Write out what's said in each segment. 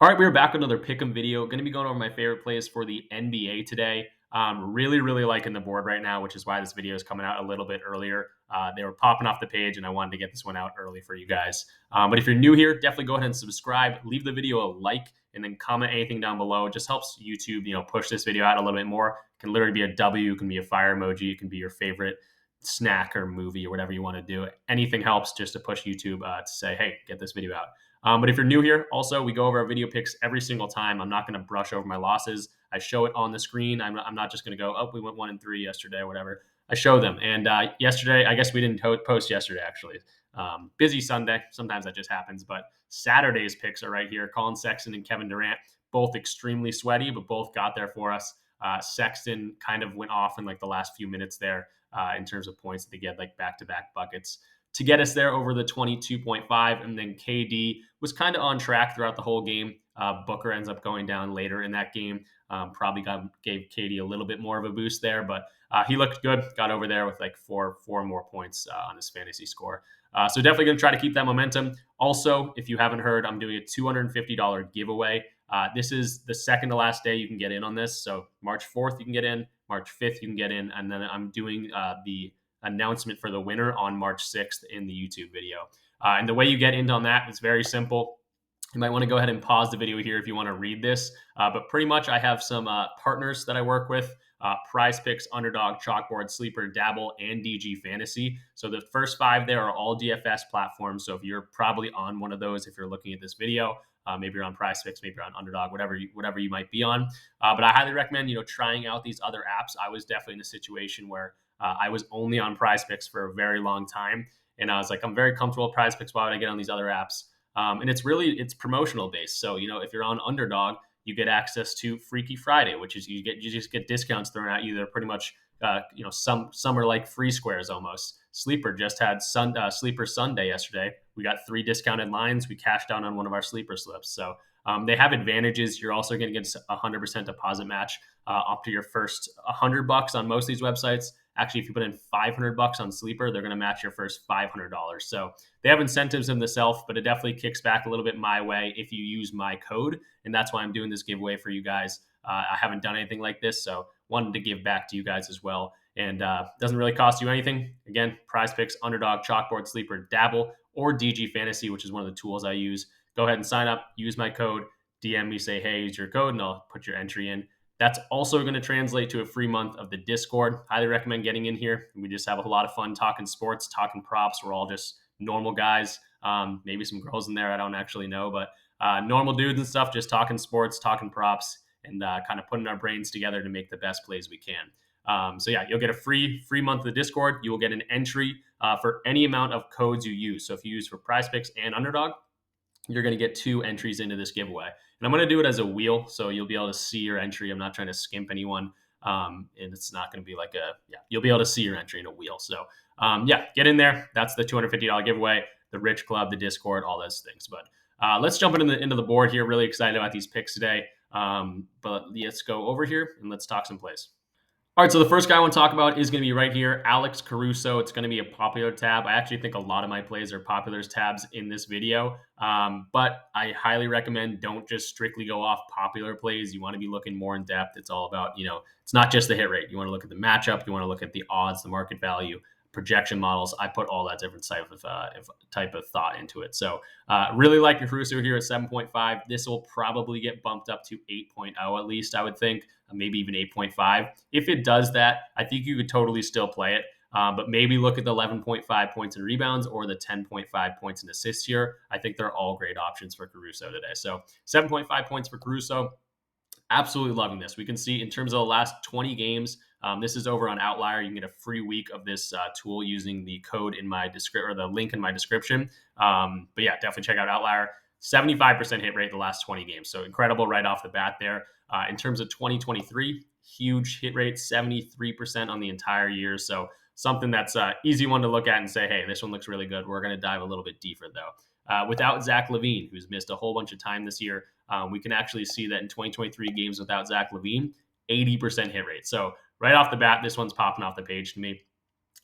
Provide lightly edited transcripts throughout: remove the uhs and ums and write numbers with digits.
All right, we're back with another pick'em video. Going to be going over my favorite plays for the NBA today. Really liking the board right now, which is why this video is coming out a little bit earlier. They were popping off the page, and I wanted to get this one out early for you guys. But if you're new here, definitely go ahead and subscribe. Leave the video a like, and then comment anything down below. It just helps YouTube, push this video out a little bit more. It can literally be a W, it can be a fire emoji, it can be your favorite snack or movie or whatever you want to do. Anything helps just to push YouTube to say, hey, get this video out. But if you're new here, also, we go over our video picks every single time. I'm not going to brush over my losses. I show it on the screen. I'm not just going to go, oh, we went 1-3 yesterday or whatever. I show them. And yesterday, I guess we didn't post yesterday, actually. Busy Sunday. Sometimes that just happens. But Saturday's picks are right here. Colin Sexton and Kevin Durant, both extremely sweaty, but both got there for us. Sexton kind of went off in like the last few minutes there in terms of points that they get, like back-to-back buckets to get us there over the 22.5. And then KD was kind of on track throughout the whole game. Booker ends up going down later in that game. Probably gave KD a little bit more of a boost there, but he looked good. Got over there with like four more points on his fantasy score. So definitely going to try to keep that momentum. Also, if you haven't heard, I'm doing a $250 giveaway. This is the second to last day you can get in on this. So March 4th, you can get in. March 5th, you can get in. And then I'm doing the announcement for the winner on March 6th in the YouTube video. And the way you get in on that is very simple. You might want to go ahead and pause the video here if you want to read this. But pretty much I have some partners that I work with. PrizePicks, Underdog, Chalkboard, Sleeper, Dabble, and DG Fantasy. So the first 5 there are all DFS platforms. So if you're probably on one of those, if you're looking at this video, maybe you're on PrizePicks, maybe you're on Underdog, whatever you might be on. But I highly recommend trying out these other apps. I was definitely in a situation where I was only on PrizePicks for a very long time, and I was like, I'm very comfortable with PrizePicks. Why would I get on these other apps? And it's promotional based. So if you're on Underdog, you get access to Freaky Friday, which is you just get discounts thrown at you. They're pretty much some are like free squares almost. Sleeper just had Sleeper Sunday yesterday. We got 3 discounted lines. We cashed out on one of our sleeper slips. So they have advantages. You're also going to get a 100% deposit match up to your first $100 on most of these websites. Actually, if you put in $500 on Sleeper, they're going to match your first $500. So they have incentives in themselves, but it definitely kicks back a little bit my way if you use my code. And that's why I'm doing this giveaway for you guys. I haven't done anything like this, so wanted to give back to you guys as well. And doesn't really cost you anything. Again, PrizePicks, Underdog, Chalkboard, Sleeper, Dabble, or DG Fantasy, which is one of the tools I use. Go ahead and sign up, use my code, DM me, say, hey, use your code, and I'll put your entry in. That's also going to translate to a free month of the Discord. Highly recommend getting in here. We just have a lot of fun talking sports, talking props. We're all just normal guys. Maybe some girls in there. I don't actually know, but normal dudes and stuff, just talking sports, talking props, and kind of putting our brains together to make the best plays we can. So yeah, you'll get a free month of the Discord. You will get an entry for any amount of codes you use. So if you use for PrizePicks and Underdog, you're going to get 2 entries into this giveaway. And I'm going to do it as a wheel, so you'll be able to see your entry. I'm not trying to skimp anyone, and it's not going to be like you'll be able to see your entry in a wheel. So get in there. That's the $250 giveaway, the Rich Club, the Discord, all those things. But let's jump into the board here. Really excited about these picks today. But let's go over here and let's talk some plays. All right, so the first guy I want to talk about is going to be right here, Alex Caruso. It's going to be a popular tab. I actually think a lot of my plays are popular tabs in this video, but I highly recommend don't just strictly go off popular plays. You want to be looking more in depth. It's all about, it's not just the hit rate. You want to look at the matchup. You want to look at the odds, the market value, projection models. I put all that different type of thought into it. So really like your Caruso here at 7.5. This will probably get bumped up to 8.0 at least, I would think, maybe even 8.5. If it does that, I think you could totally still play it. But maybe look at the 11.5 points and rebounds or the 10.5 points and assists here. I think they're all great options for Caruso today. So 7.5 points for Caruso. Absolutely loving this. We can see in terms of the last 20 games, this is over on Outlier. You can get a free week of this tool using the code in my description or the link in my description. But yeah, definitely check out Outlier. 75% hit rate the last 20 games. So incredible right off the bat there. In terms of 2023, huge hit rate, 73% on the entire year. So something that's easy one to look at and say, hey, this one looks really good. We're going to dive a little bit deeper though. Without Zach LaVine, who's missed a whole bunch of time this year, we can actually see that in 2023 games without Zach LaVine, 80% hit rate. So right off the bat, this one's popping off the page to me.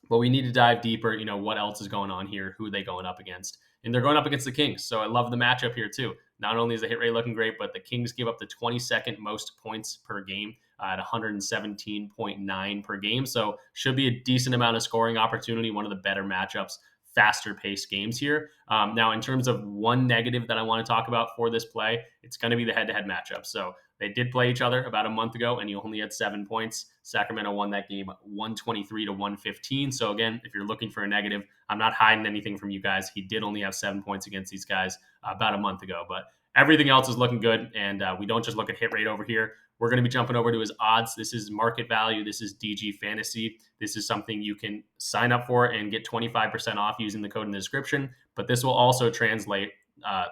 But we need to dive deeper. What else is going on here? Who are they going up against? And they're going up against the Kings. So I love the matchup here too. Not only is the hit rate looking great, but the Kings give up the 22nd most points per game at 117.9 per game. So should be a decent amount of scoring opportunity, one of the better matchups, faster paced games here. Now, in terms of one negative that I want to talk about for this play, it's going to be the head to head matchup. So they did play each other about a month ago, and he only had 7 points. Sacramento won that game 123 to 115. So again, if you're looking for a negative, I'm not hiding anything from you guys. He did only have 7 points against these guys about a month ago, but everything else is looking good. And we don't just look at hit rate over here. We're going to be jumping over to his odds. This is market value. This is DG Fantasy. This is something you can sign up for and get 25% off using the code in the description. But this will also translate,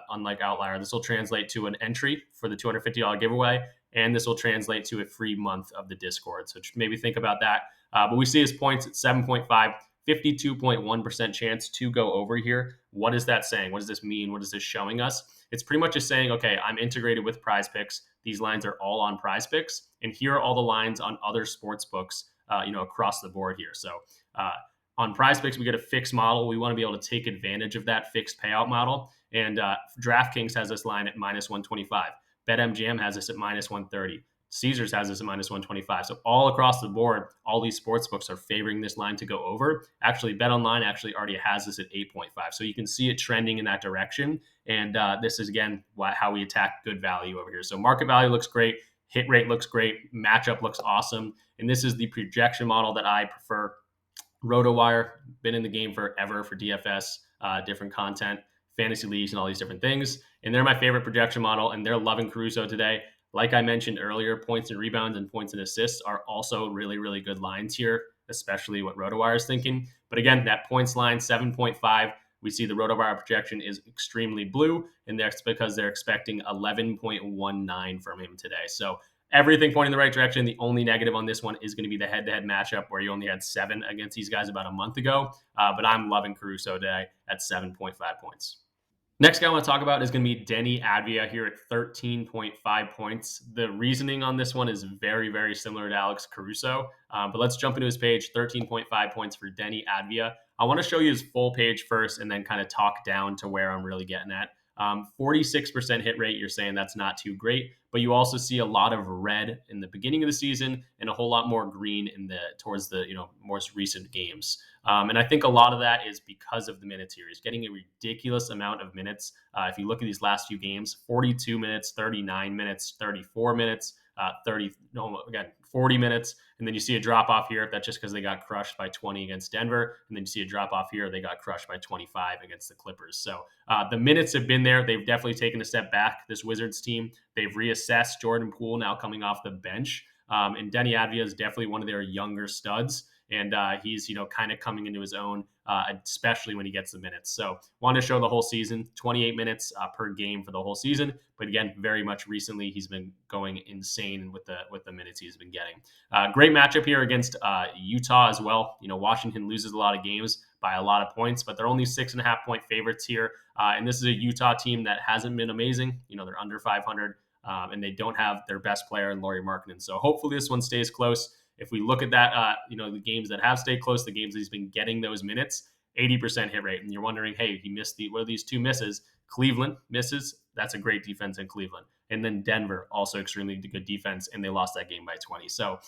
unlike Outlier, this will translate to an entry for the $250 giveaway. And this will translate to a free month of the Discord. So maybe think about that. But we see his points at 7.5, 52.1% chance to go over here. What is that saying? What does this mean? What is this showing us? It's pretty much just saying, okay, I'm integrated with PrizePicks. These lines are all on PrizePicks, and here are all the lines on other sports books, across the board here. So on PrizePicks, we get a fixed model. We want to be able to take advantage of that fixed payout model. And DraftKings has this line at minus 125. BetMGM has this at minus 130. Caesars has this at minus 125. So all across the board, all these sports books are favoring this line to go over. Actually, BetOnline actually already has this at 8.5. So you can see it trending in that direction. And this is, again, how we attack good value over here. So market value looks great. Hit rate looks great. Matchup looks awesome. And this is the projection model that I prefer. RotoWire, been in the game forever for DFS, different content, fantasy leagues, and all these different things. And they're my favorite projection model, and they're loving Caruso today. Like I mentioned earlier, points and rebounds and points and assists are also really, really good lines here, especially what RotoWire is thinking. But again, that points line, 7.5, we see the RotoWire projection is extremely blue, and that's because they're expecting 11.19 from him today. So everything pointing in the right direction. The only negative on this one is going to be the head-to-head matchup where you only had 7 against these guys about a month ago. But I'm loving Caruso today at 7.5 points. Next guy I want to talk about is going to be Deni Avdija here at 13.5 points. The reasoning on this one is very, very similar to Alex Caruso. But let's jump into his page, 13.5 points for Deni Avdija. I want to show you his full page first and then kind of talk down to where I'm really getting at. 46% hit rate, you're saying that's not too great, but you also see a lot of red in the beginning of the season and a whole lot more green towards the most recent games. And I think a lot of that is because of the minutes here. He's getting a ridiculous amount of minutes. If you look at these last few games, 42 minutes, 39 minutes, 34 minutes, 40 minutes. And then you see a drop off here. That's just because they got crushed by 20 against Denver. And then you see a drop off here. They got crushed by 25 against the Clippers. So the minutes have been there. They've definitely taken a step back, this Wizards team. They've reassessed Jordan Poole now coming off the bench. And Deni Avdija is definitely one of their younger studs. And he's, kind of coming into his own, especially when he gets the minutes. So want to show the whole season, 28 minutes per game for the whole season. But again, very much recently, he's been going insane with the minutes he's been getting. Great matchup here against Utah as well. Washington loses a lot of games by a lot of points, but they're only 6.5 point favorites here. And this is a Utah team that hasn't been amazing. They're under 500, and they don't have their best player in Lauri Markkanen. So hopefully this one stays close. If we look at that, the games that have stayed close, the games that he's been getting those minutes, 80% hit rate. And you're wondering, hey, he missed what are these two misses? Cleveland misses. That's a great defense in Cleveland. And then Denver, also extremely good defense, and they lost that game by 20. So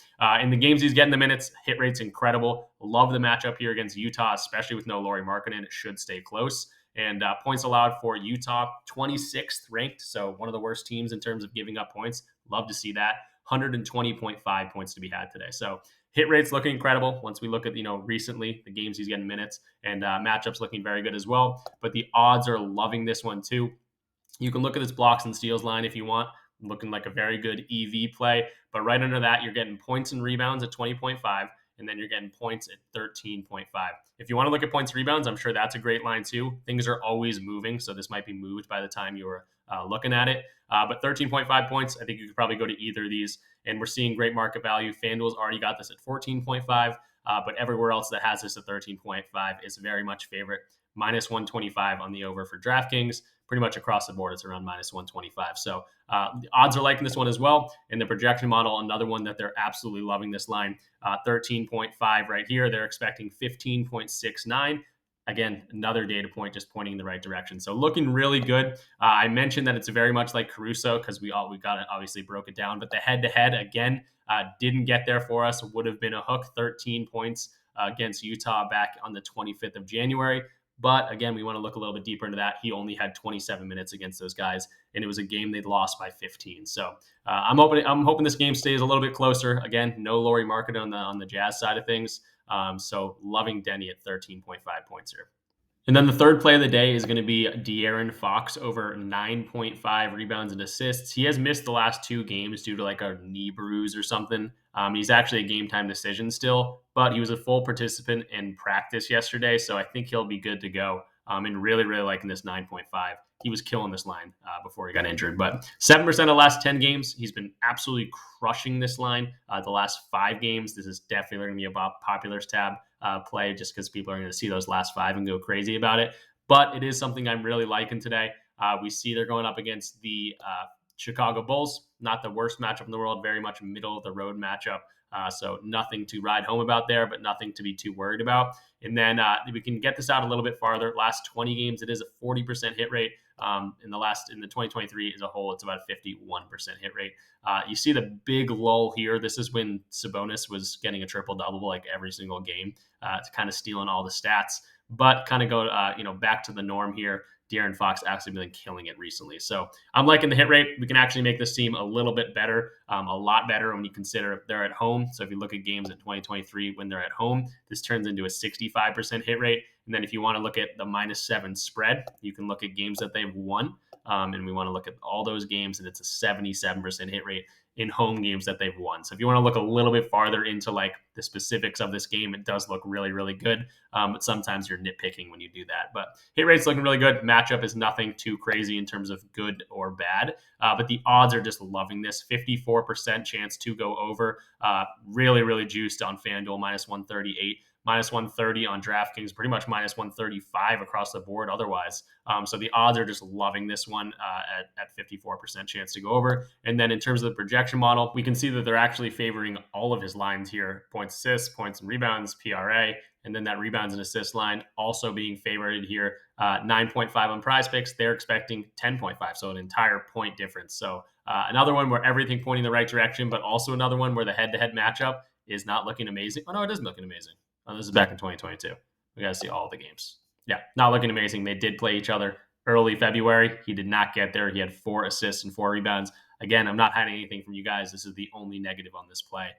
in the games he's getting the minutes, hit rate's incredible. Love the matchup here against Utah, especially with no Lauri Markkanen. It should stay close. And points allowed for Utah, 26th ranked. So one of the worst teams in terms of giving up points. Love to see that. 120.5 points to be had today. So hit rate's looking incredible once we look at, recently the games he's getting minutes, and matchups looking very good as well. But the odds are loving this one too. You can look at this blocks and steals line if you want, looking like a very good EV play. But right under that, you're getting points and rebounds at 20.5. And then you're getting points at 13.5. If you want to look at points rebounds, I'm sure that's a great line too. Things are always moving, so this might be moved by the time you're looking at it. But 13.5 points, I think you could probably go to either of these. And we're seeing great market value. FanDuel's already got this at 14.5, but everywhere else that has this at 13.5 is very much favorite. Minus 125 on the over for DraftKings. Pretty much across the board, it's around minus 125. So the odds are liking this one as well. And the projection model, another one that they're absolutely loving this line, 13.5 right here. They're expecting 15.69. again, another data point just pointing in the right direction. So looking really good. I mentioned that it's very much like Caruso because we got it, obviously broke it down, but the head-to-head again didn't get there for us. Would have been a hook, 13 points against Utah back on the 25th of January. But again, we want to look a little bit deeper into that. He only had 27 minutes against those guys, and it was a game they'd lost by 15. So I'm hoping this game stays a little bit closer. Again, no Lauri Markkanen on the Jazz side of things. So loving Denny at 13.5 points here. And then the third play of the day is going to be De'Aaron Fox over 9.5 rebounds and assists. He has missed the last 2 games due to like a knee bruise or something. He's actually a game time decision still, but he was a full participant in practice yesterday, so I think he'll be good to go. And really, really liking this 9.5. He was killing this line before he got injured. But 7% of the last 10 games, he's been absolutely crushing this line. The last 5 games, this is definitely going to be a populars tab play just because people are going to see those last 5 and go crazy about it. But it is something I'm really liking today. We see they're going up against the Chicago Bulls. Not the worst matchup in the world, very much middle of the road matchup. So nothing to ride home about there, but nothing to be too worried about. And then we can get this out a little bit farther. Last 20 games, it is a 40% hit rate. In the 2023 as a whole, it's about a 51% hit rate. You see the big lull here. This is when Sabonis was getting a triple double like every single game, kind of stealing all the stats. But kind of go back to the norm here. De'Aaron Fox actually been killing it recently. So I'm liking the hit rate. We can actually make this team a little bit better, a lot better when you consider they're at home. So if you look at games in 2023 when they're at home, this turns into a 65% hit rate. And then if you want to look at the -7 spread, you can look at games that they've won. And we want to look at all those games, and it's a 77% hit rate in home games that they've won. So if you want to look a little bit farther into like the specifics of this game, it does look really, really good. But sometimes you're nitpicking when you do that. But hit rate's looking really good. Matchup is nothing too crazy in terms of good or bad. But the odds are just loving this. 54% chance to go over. Really, really juiced on FanDuel, -138. -130 on DraftKings, pretty much -135 across the board otherwise. So the odds are just loving this one at 54% chance to go over. And then in terms of the projection model, we can see that they're actually favoring all of his lines here: points, assists, points and rebounds, PRA, and then that rebounds and assist line also being favored here. 9.5 on PrizePicks. They're expecting 10.5, so an entire point difference. So another one where everything pointing the right direction, but also another one where the head-to-head matchup is not looking amazing. Oh, no, it is looking amazing. Oh, this is back in 2022. We got to see all the games. Yeah, not looking amazing. They did play each other early February. He did not get there. He had 4 assists and 4 rebounds. Again, I'm not hiding anything from you guys. This is the only negative on this play.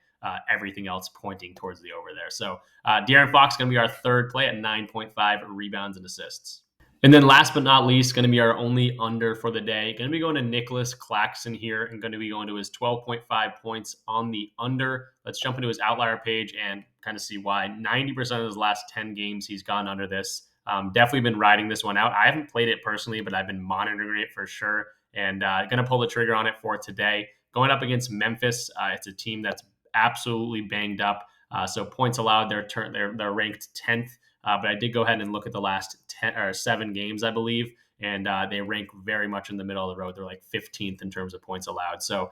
Everything else pointing towards the over there. So De'Aaron Fox going to be our third play at 9.5 rebounds and assists. And then last but not least, going to be our only under for the day. Going to be going to Nicholas Claxton here and going to be going to his 12.5 points on the under. Let's jump into his outlier page and kind of see why. 90% of his last 10 games, he's gone under this. Definitely been riding this one out. I haven't played it personally, but I've been monitoring it for sure. And going to pull the trigger on it for today. Going up against Memphis, it's a team that's absolutely banged up. So points allowed, they're ranked 10th. But I did go ahead and look at the last 7 games, I believe, and they rank very much in the middle of the road. They're like 15th in terms of points allowed. So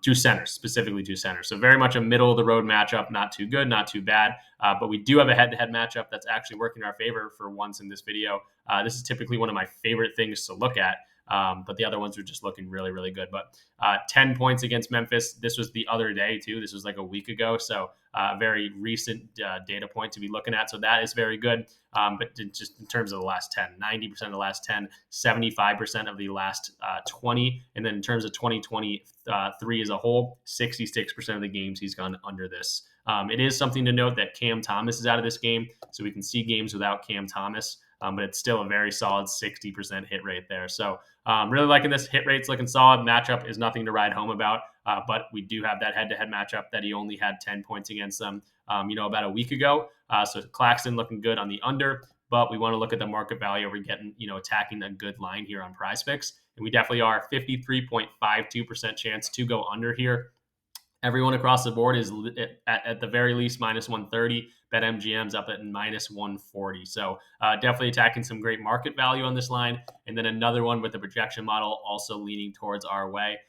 2 centers, specifically 2 centers. So very much a middle of the road matchup, not too good, not too bad. But we do have a head-to-head matchup that's actually working in our favor for once in this video. This is typically one of my favorite things to look at. But the other ones are just looking really, really good. But 10 points against Memphis. This was the other day, too. This was like a week ago. So very recent data point to be looking at. So that is very good. But just in terms of the last 10, 90% of the last 10, 75% of the last 20. And then in terms of 2023 as a whole, 66% of the games he's gone under this. It is something to note that Cam Thomas is out of this game. So we can see games without Cam Thomas. But it's still a very solid 60% hit rate there. So really liking this. Hit rate's looking solid. Matchup is nothing to ride home about. But we do have that head-to-head matchup that he only had 10 points against them, about a week ago. So Claxton looking good on the under. But we want to look at the market value. We're getting, attacking a good line here on PrizePicks. And we definitely are 53.52% chance to go under here. Everyone across the board is at the very least -130. BetMGM's up at -140. So definitely attacking some great market value on this line. And then another one with the projection model also leaning towards our way.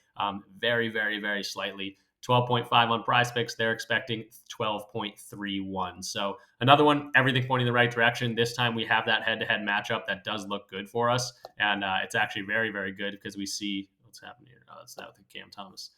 Very, very, very slightly. 12.5 on PrizePicks. They're expecting 12.31. So another one, everything pointing in the right direction. This time we have that head-to-head matchup that does look good for us, and it's actually very, very good because we see what's happening here. Oh, that's not with Cam Thomas.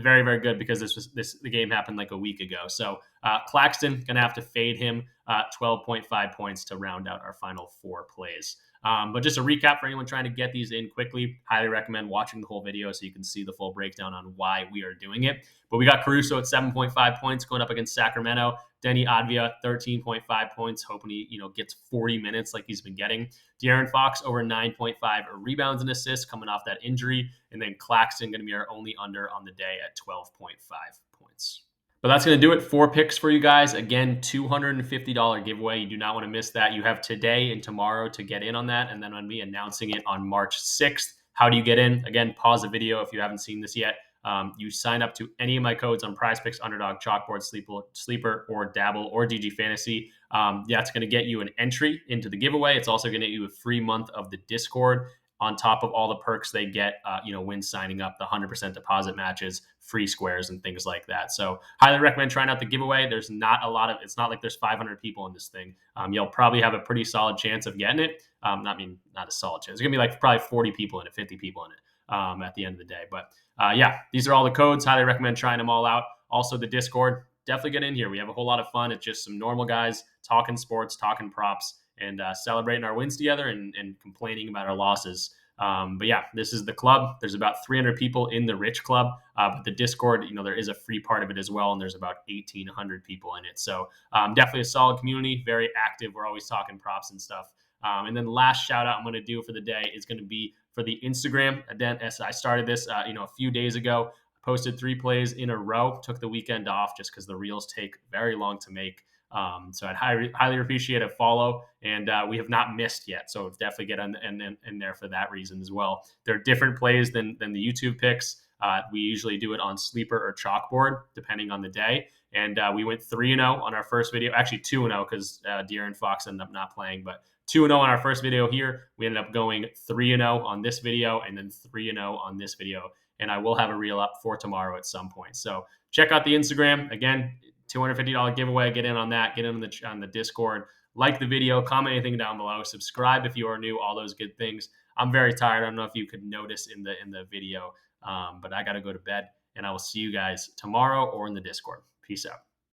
Very, very good because the game happened like a week ago. So Claxton gonna have to fade him 12.5 points to round out our final 4 plays. But just a recap for anyone trying to get these in quickly, highly recommend watching the whole video so you can see the full breakdown on why we are doing it. But we got Caruso at 7.5 points going up against Sacramento. Denny Advia, 13.5 points, hoping he gets 40 minutes like he's been getting. De'Aaron Fox over 9.5 rebounds and assists coming off that injury. And then Claxton going to be our only under on the day at 12.5 points. But that's going to do it. 4 picks for you guys. Again, $250 giveaway. You do not want to miss that. You have today and tomorrow to get in on that. And then I'm going to be announcing it on March 6th. How do you get in? Again, pause the video if you haven't seen this yet. You sign up to any of my codes on PrizePicks, Underdog, Chalkboard, Sleeper, or Dabble, or DG Fantasy. It's going to get you an entry into the giveaway. It's also going to get you a free month of the Discord on top of all the perks they get, when signing up, the 100% deposit matches, free squares, and things like that. So highly recommend trying out the giveaway. There's not a lot of, it's not like there's 500 people in this thing. You'll probably have a pretty solid chance of getting it. Not a solid chance. It's going to be like probably 40 people in it, 50 people in it at the end of the day. But these are all the codes. Highly recommend trying them all out. Also the Discord, definitely get in here. We have a whole lot of fun. It's just some normal guys talking sports, talking props, and celebrating our wins together and complaining about our losses. This is the club. There's about 300 people in the Rich Club, but the Discord, there is a free part of it as well, and there's about 1,800 people in it. So definitely a solid community, very active. We're always talking props and stuff. And then the last shout out I'm going to do for the day is going to be for the Instagram. As I started this, a few days ago. Posted 3 plays in a row. Took the weekend off just because the reels take very long to make. So I'd highly appreciate a follow, and we have not missed yet. So definitely get in there for that reason as well. There are different plays than the YouTube picks. We usually do it on Sleeper or Chalkboard, depending on the day. And we went 3-0 on our first video. Actually 2-0 because De'Aaron Fox ended up not playing, but 2-0 on our first video here. We ended up going 3-0 on this video and then 3-0 on this video. And I will have a reel up for tomorrow at some point. So check out the Instagram. Again, $250 giveaway. Get in on that. Get in on the Discord. Like the video. Comment anything down below. Subscribe if you are new. All those good things. I'm very tired. I don't know if you could notice in the video, but I got to go to bed. And I will see you guys tomorrow or in the Discord. Peace out.